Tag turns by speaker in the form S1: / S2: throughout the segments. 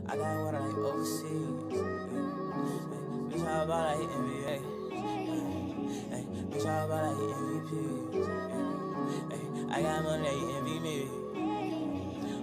S1: I got water like overseas. Bitch, how about like NBA? Bitch, how about like MVP? I got money like envy me.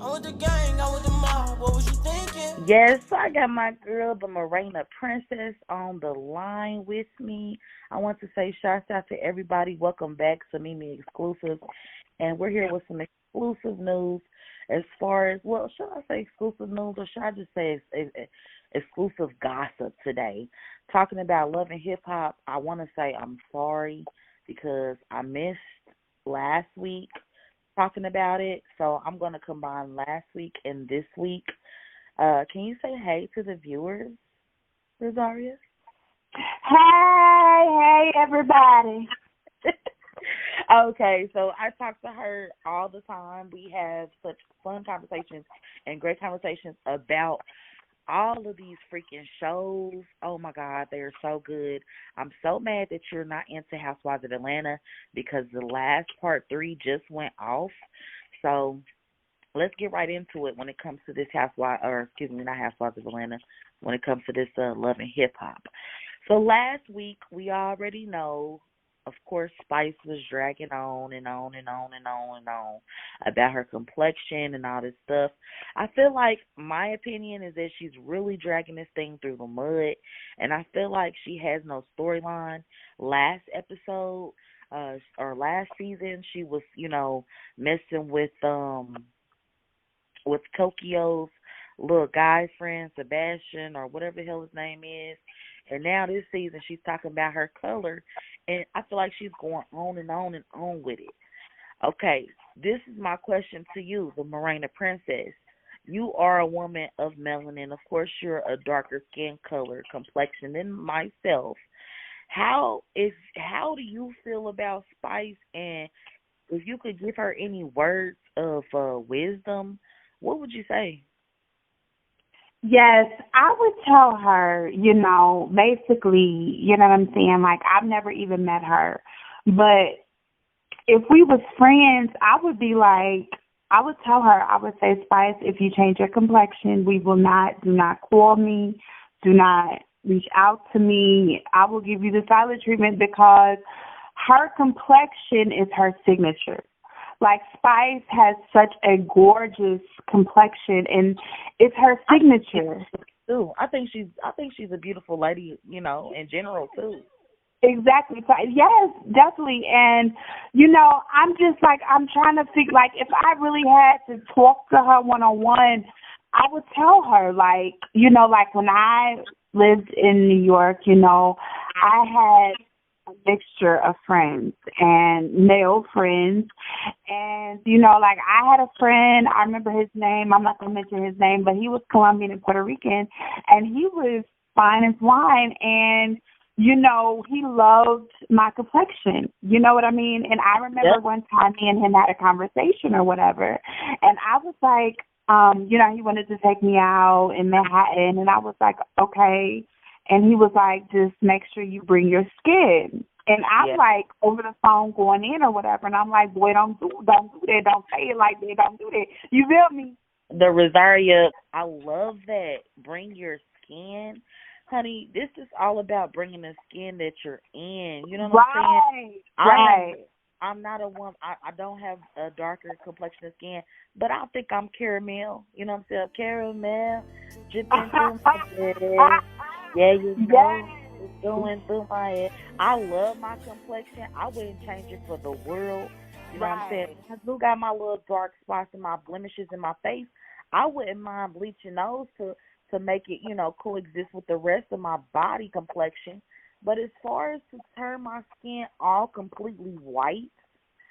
S1: I'm with the gang, I'm with the mob. What was you thinking?
S2: Yes, I got my girl, the Morena Princess, on the line with me. I want to say shouts out to everybody. Welcome back to Mimi Exclusive. And we're here with some exclusive news as far as, well, should I say exclusive news or should I just say exclusive gossip today? Talking about love and hip hop, I want to say I'm sorry because I missed last week talking about it. So I'm going to combine last week and this week. Can you say hey to the viewers, Rosaria?
S3: Hey, everybody.
S2: Okay, so I talk to her all the time. We have such fun conversations and great conversations about all of these freaking shows. Oh my God, they are so good. I'm so mad that you're not into Housewives of Atlanta because the last part 3 just went off. So let's get right into it when it comes to this Housewives, or excuse me, not Housewives of Atlanta, when it comes to this Love and Hip Hop. So last week, we already know, of course, Spice was dragging on and on and on and on and on about her complexion and all this stuff. I feel like my opinion is that she's really dragging this thing through the mud, and I feel like she has no storyline. Last episode, or last season, she was, messing with Tokyo's little guy friend, Sebastian, or whatever the hell his name is. And now this season, she's talking about her color, and I feel like she's going on and on and on with it. Okay, this is my question to you, the Morena Princess. You are a woman of melanin. Of course, you're a darker skin color complexion than myself. How do you feel about Spice? And if you could give her any words of wisdom, what would you say?
S3: Yes, I would tell her, basically, you know what I'm saying? Like, I've never even met her. But if we was friends, I would tell her, I would say, Spice, if you change your complexion, do not call me, do not reach out to me. I will give you the silent treatment because her complexion is her signature. Like, Spice has such a gorgeous complexion, and it's her signature.
S2: Too. I think she's a beautiful lady, in general too.
S3: Exactly. So, yes, definitely. And, I'm just like, I'm trying to think, like, if I really had to talk to her one-on-one, I would tell her, like, like when I lived in New York, I had a mixture of friends and male friends. And, like I had a friend, I remember his name, I'm not going to mention his name, but he was Colombian and Puerto Rican, and he was fine as wine. And, he loved my complexion. You know what I mean? And I remember one time me and him had a conversation or whatever, and I was like, he wanted to take me out in Manhattan, and I was like, okay. And he was like, just make sure you bring your skin. And I'm like over the phone going in or whatever, and I'm like, boy, don't do that, don't say it like that, don't do that. You feel me?
S2: The Rosaria, I love that. Bring your skin. Honey, this is all about bringing the skin that you're in. You know what I'm saying?
S3: Right.
S2: I'm not a woman. I don't have a darker complexion of skin, but I think I'm caramel. You know what I'm saying? Caramel dripping through my head. Yeah, it's going through my head. I love my complexion. I wouldn't change it for the world. You know what I'm saying? I do got my little dark spots and my blemishes in my face. I wouldn't mind bleaching those to make it, coexist with the rest of my body complexion. But as far as to turn my skin all completely white,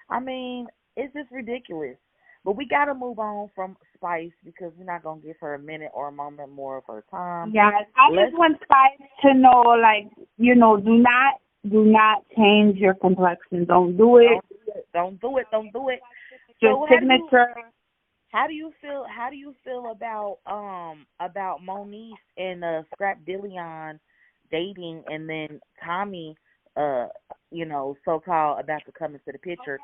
S2: I mean, it's just ridiculous. But we got to move on from Spice because we're not going to give her a minute or a moment more of her time.
S3: Yeah, I just want Spice to know, like, do not change your complexion. Don't do it.
S2: Don't do it.
S3: Your signature.
S2: How do you feel about Moniece and Scrap Dillion dating, and then Tommy, so-called about to come into the picture?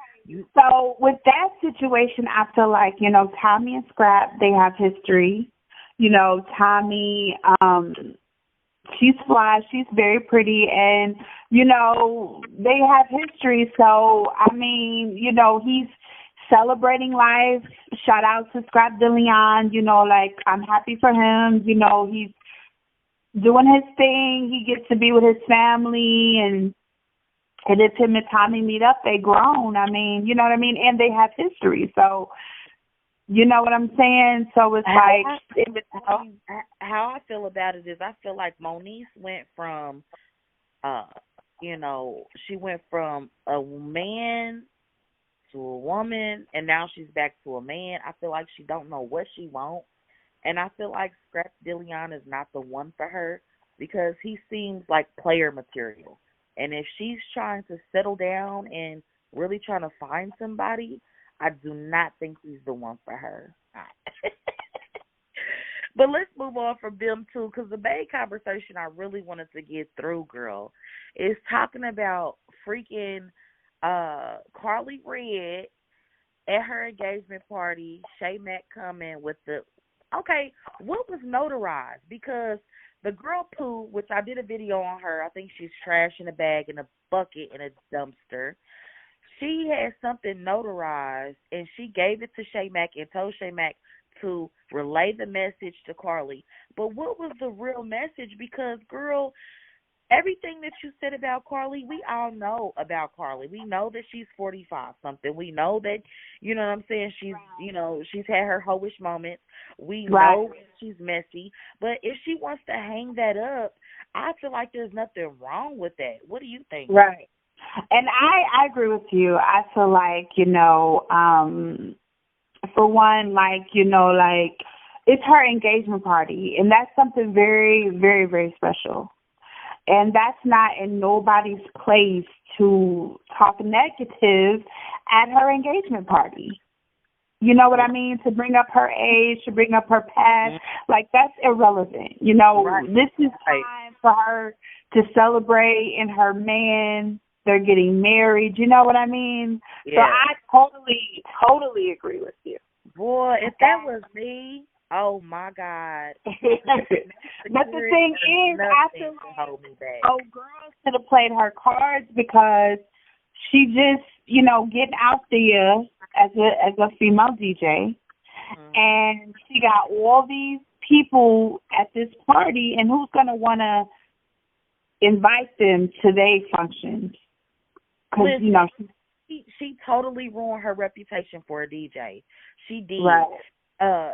S3: So with that situation, I feel like, Tommy and Scrap, they have history. Tommy, she's fly, she's very pretty, and, they have history. So, I mean, he's celebrating life. Shout out to Scrap DeLeon, I'm happy for him. He's doing his thing. He gets to be with his family, and if him and Tommy meet up, they grown. I mean, you know what I mean? And they have history. So, you know what I'm saying? So it's
S2: how I feel about it is I feel like Moniece went from, she went from a man to a woman, and now she's back to a man. I feel like she don't know what she wants, and I feel like Scrap DeLeon is not the one for her because he seems like player material. And if she's trying to settle down and really trying to find somebody, I do not think he's the one for her. But let's move on from them two, because the main conversation I really wanted to get through, girl, is talking about freaking Carly Red at her engagement party. Shay Mack coming with okay, what was notarized? Because the girl Pooh, which I did a video on her, I think she's trash in a bag, in a bucket, in a dumpster. She had something notarized, and she gave it to Shay Mack and told Shay Mack to relay the message to Carly. But what was the real message? Because, girl, everything that you said about Carly, we all know about Carly. We know that she's 45-something. We know that, you know what I'm saying, she's, she's had her hoish moments. We know she's messy. But if she wants to hang that up, I feel like there's nothing wrong with that. What do you think?
S3: Right. And I agree with you. I feel like, for one, it's her engagement party, and that's something very, very, very special. And that's not in nobody's place to talk negative at her engagement party. You know what I mean? To bring up her age, to bring up her past, that's irrelevant. This is time for her to celebrate and her man. They're getting married. You know what I mean? Yeah. So I totally agree with you.
S2: Boy, if that was me, oh my God.
S3: But the thing is, I feel like girl should have played her cards, because she just, getting out there as a female DJ, and she got all these people at this party, and who's gonna want to invite them to their functions? Because
S2: she totally ruined her reputation for a DJ. She did.
S3: Right.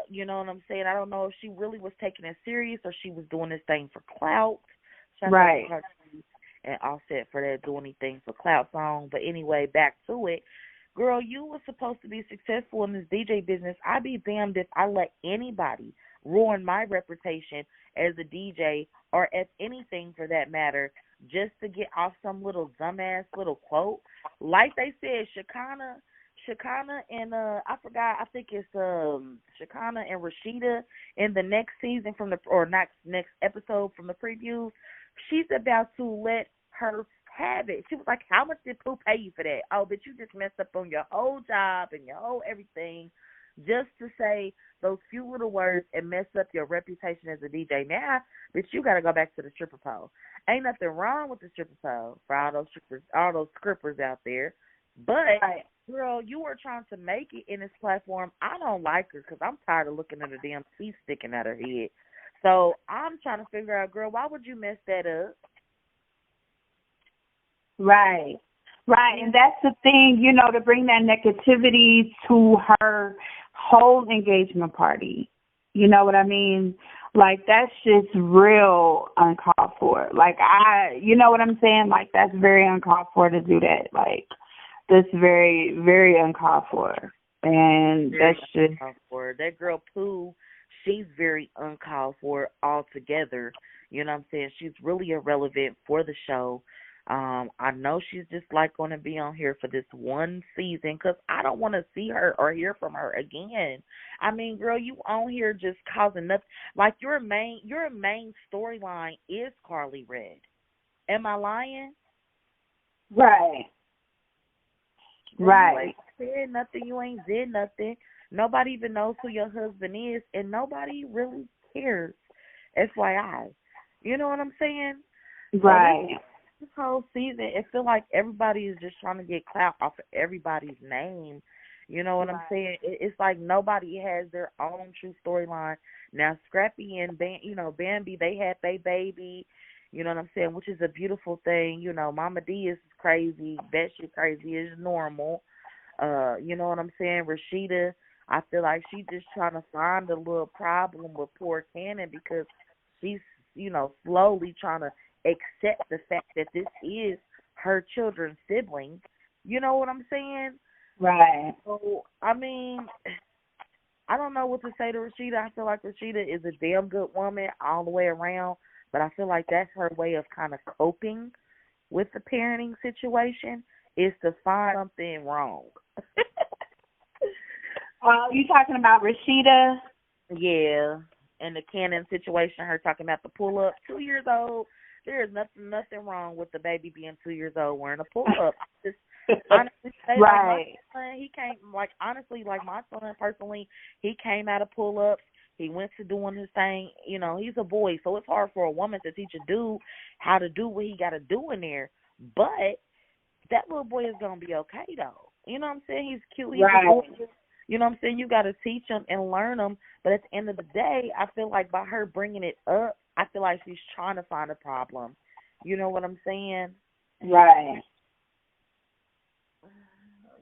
S2: You know what I'm saying? I don't know if she really was taking it serious or she was doing this thing for clout.
S3: Right.
S2: And Offset for that, do anything for clout song. But anyway, back to it. Girl, you were supposed to be successful in this DJ business. I'd be damned if I let anybody ruin my reputation as a DJ, or as anything for that matter, just to get off some little dumbass little quote. Like they said, Shekinah and I think it's Shekinah and Rashida in the next season next episode from the previews, she's about to let her have it. She was like, how much did Pooh pay you for that? Oh, but you just messed up on your whole job and your whole everything just to say those few little words and mess up your reputation as a DJ. Now, bitch, you got to go back to the stripper pole. Ain't nothing wrong with the stripper pole for all those scrippers out there. But, girl, you were trying to make it in this platform. I don't like her because I'm tired of looking at her damn teeth sticking out her head. So I'm trying to figure out, girl, why would you mess that up?
S3: Right. And that's the thing, to bring that negativity to her whole engagement party. You know what I mean? That's just real uncalled for. You know what I'm saying? That's very uncalled for to do that. That's very, very uncalled for. And that's just...
S2: That girl, Pooh, she's very uncalled for altogether. You know what I'm saying? She's really irrelevant for the show. I know she's just going to be on here for this one season because I don't want to see her or hear from her again. I mean, girl, you on here just causing nothing. Your main storyline is Carly Red. Am I lying?
S3: Right.
S2: You ain't said nothing. You ain't did nothing. Nobody even knows who your husband is, and nobody really cares? FYI. You know what I'm saying?
S3: Right.
S2: So this whole season, it feel like everybody is just trying to get clout off of everybody's name. You know what I'm saying? It's like nobody has their own true storyline. Now, Scrappy and Bambi, they had their baby. You know what I'm saying? Which is a beautiful thing. You know, Mama D is crazy. Batshit crazy is normal. You know what I'm saying? Rashida, I feel like she just trying to find a little problem with poor Cannon because she's, slowly trying to accept the fact that this is her children's sibling. You know what I'm saying?
S3: Right.
S2: So, I mean, I don't know what to say to Rashida. I feel like Rashida is a damn good woman all the way around, but I feel like that's her way of kind of coping with the parenting situation is to find something wrong.
S3: You talking about Rashida?
S2: Yeah, and the Cannon situation, her talking about the pull-up, 2 years old. There is nothing wrong with the baby being 2 years old wearing a pull-up. Just honestly say,
S3: right.
S2: Like my son, he came, like my son personally, he came out of pull-ups. He went to doing his thing. You know, he's a boy, so it's hard for a woman to teach a dude how to do what he got to do in there. But that little boy is going to be okay, though. You know what I'm saying? He's cute. He's a boy. You know what I'm saying? You got to teach him and learn him. But at the end of the day, I feel like by her bringing it up, I feel like she's trying to find a problem. You know what I'm saying?
S3: Right.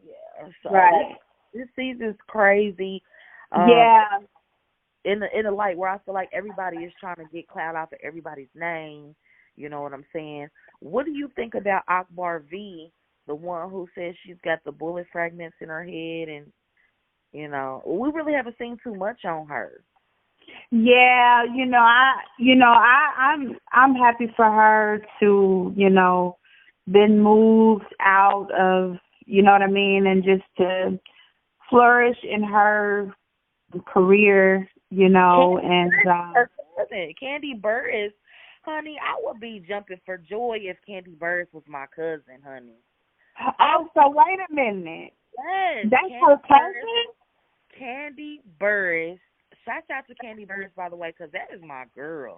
S2: Yeah. So
S3: right.
S2: This season's crazy.
S3: Yeah.
S2: In the light where I feel like everybody is trying to get clout off of everybody's name. You know what I'm saying? What do you think about Akbar V, the one who says she's got the bullet fragments in her head, and we really haven't seen too much on her.
S3: Yeah, I'm happy for her to, been moved out of, you know what I mean, and just to flourish in her career, and
S2: her cousin, Candy Burris, honey, I would be jumping for joy if Candy Burris was my cousin, honey.
S3: Oh, so wait a minute.
S2: Yes,
S3: that's
S2: Candy
S3: her cousin?
S2: Candy Burris. Shout out to Candy Burris, by the way, because that is my girl.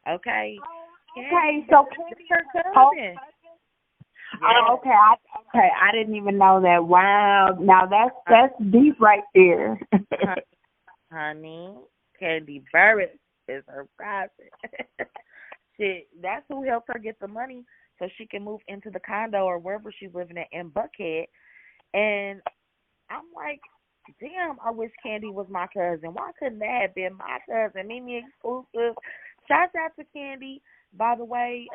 S2: Okay?
S3: Okay, so Candy's
S2: her cousin.
S3: Oh, okay. I didn't even know that. Wow. Now that's deep right there.
S2: Honey, Candy Burris is her cousin. That's who helped her get the money so she can move into the condo or wherever she's living at in Buckhead. And I'm like, damn, I wish Candy was my cousin. Why couldn't that have been my cousin? Mimi Xclusive. Shout out to Candy. By the way,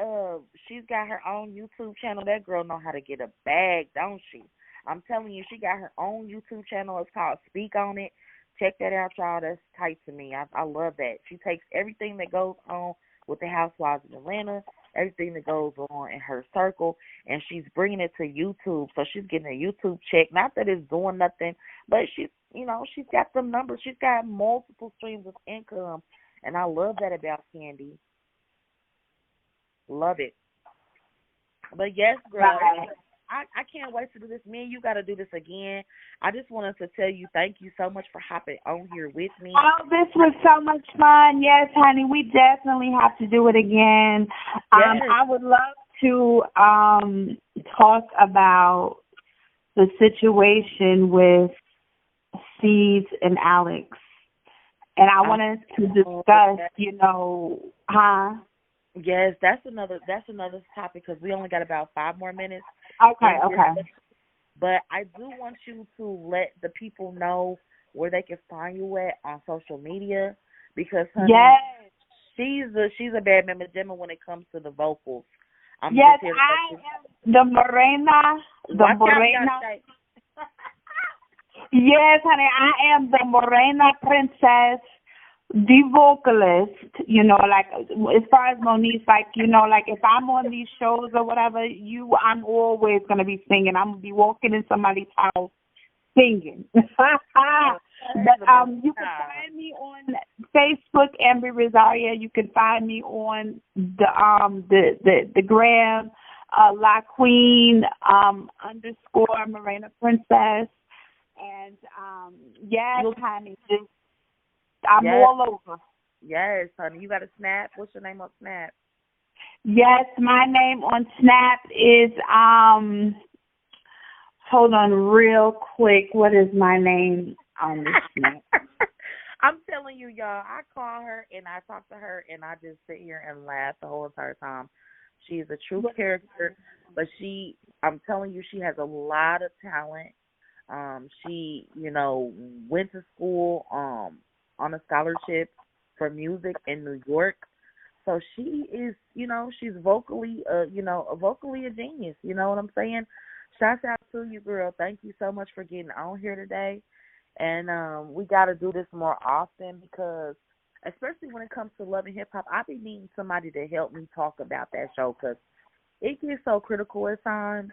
S2: she's got her own YouTube channel. That girl know how to get a bag, don't she? I'm telling you, she got her own YouTube channel. It's called Speak On It. Check that out, y'all. That's tight to me. I love that. She takes everything that goes on with the Housewives of Atlanta, everything that goes on in her circle, and she's bringing it to YouTube. So she's getting a YouTube check. Not that it's doing nothing, but she's got them numbers. She's got multiple streams of income, and I love that about Candy. Love it. But yes, girl, I can't wait to do this. Me and you got to do this again. I just wanted to tell you thank you so much for hopping on here with me.
S3: Oh, this was so much fun. Yes, honey, we definitely have to do it again.
S2: Yes.
S3: I would love to talk about the situation with Steve and Alex. And I wanted to discuss,
S2: Yes, that's another topic because we only got about 5 more minutes.
S3: Okay.
S2: But I do want you to let the people know where they can find you at on social media because, honey, she's a bad mamma when it comes to the vocals.
S3: I am the Morena. Yes, honey, I am the Morena princess, the vocalist, like as far as Monique's, like, like if I'm on these shows or whatever, I'm always going to be singing. I'm going to be walking in somebody's house singing. But you can find me on Facebook, Amber Rosaria. You can find me on the gram, La Queen _ Morena Princess. And, honey, I'm all over.
S2: Yes, honey. You got a Snap? What's your name on Snap?
S3: Yes, my name on Snap is hold on real quick. What is my name on the Snap?
S2: I'm telling you, y'all, I call her and I talk to her and I just sit here and laugh the whole entire time. She's a true character, but I'm telling you, she has a lot of talent. She, went to school on a scholarship for music in New York. So she is, she's vocally, vocally a genius. You know what I'm saying? Shouts out to you, girl. Thank you so much for getting on here today. And we got to do this more often because, especially when it comes to Love and Hip Hop, I be needing somebody to help me talk about that show because it gets so critical at times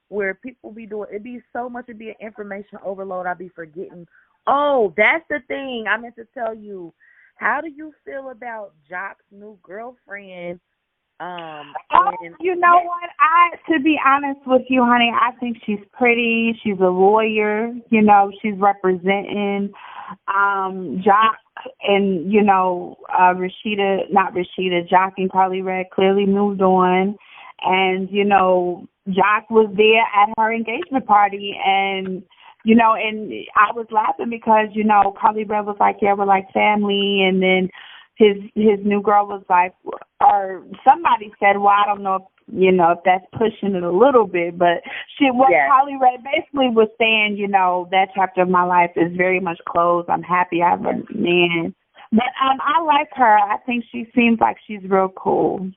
S2: where people be doing, it be so much, it be an information overload. I be forgetting. Oh, that's the thing I meant to tell you. How do you feel about Jock's new girlfriend?
S3: You know what? To be honest with you, honey, I think she's pretty. She's a lawyer. She's representing Jock and Jock and Carly Red clearly moved on, and Jock was there at her engagement party, and I was laughing because Carly Red was like, yeah, we're like family, and then his new girl was like, or somebody said, well, I don't know if that's pushing it a little bit, but Carly Red basically was saying, that chapter of my life is very much closed. I'm happy I have a man. But I like her. I think she seems like she's real cool.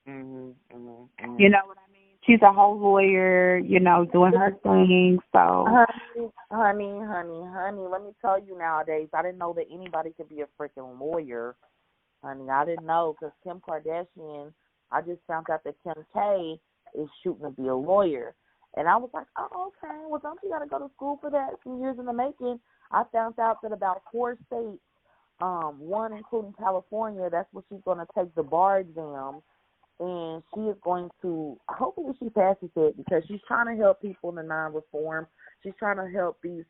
S2: Mm-hmm, mm-hmm.
S3: You know what I mean? She's a whole lawyer, doing her thing. So,
S2: honey, let me tell you nowadays, I didn't know that anybody could be a freaking lawyer. Honey, I didn't know because Kim Kardashian, I just found out that Kim K is shooting to be a lawyer. And I was like, oh, okay. Well, don't you got to go to school for that? Some years in the making. I found out that about 4 states, one including California, that's where she's going to take the bar exam. And she is going to, hopefully she passes it because she's trying to help people in the non-reform. She's trying to help these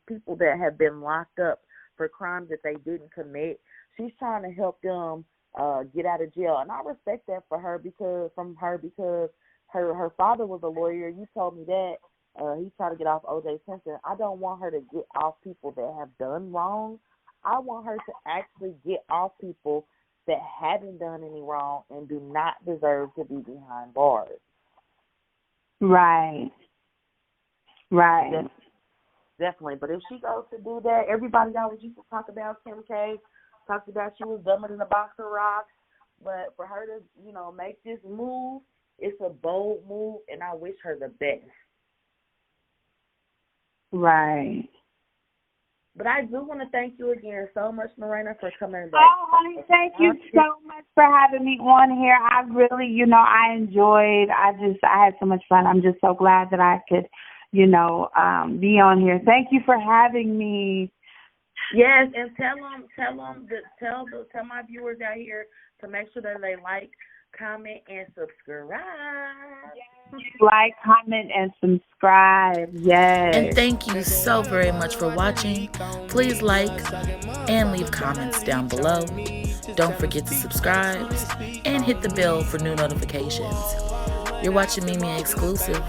S2: people that have been locked up for crimes that they didn't commit. She's trying to help them get out of jail, and I respect that because her father was a lawyer. You told me that he tried to get off O.J. Simpson. I don't want her to get off people that have done wrong. I want her to actually get off people that haven't done any wrong and do not deserve to be behind bars.
S3: Right.
S2: Definitely. But if she goes to do that, everybody always used to talk about Kim K. Talked about she was dumber than a box of rocks. But for her to, make this move, it's a bold move, and I wish her the best.
S3: Right.
S2: But I do want to thank you again so much, Morena, for coming back.
S3: Oh, honey, thank you so much for having me on here. I really, I enjoyed. I had so much fun. I'm just so glad that I could, be on here. Thank you for having me.
S2: Yes, and tell my viewers out here to make sure that they like, comment, and subscribe.
S3: Yes. Like, comment, and subscribe. Yes.
S1: And thank you so very much for watching. Please like and leave comments down below. Don't forget to subscribe and hit the bell for new notifications. You're watching Mimi Xclusive.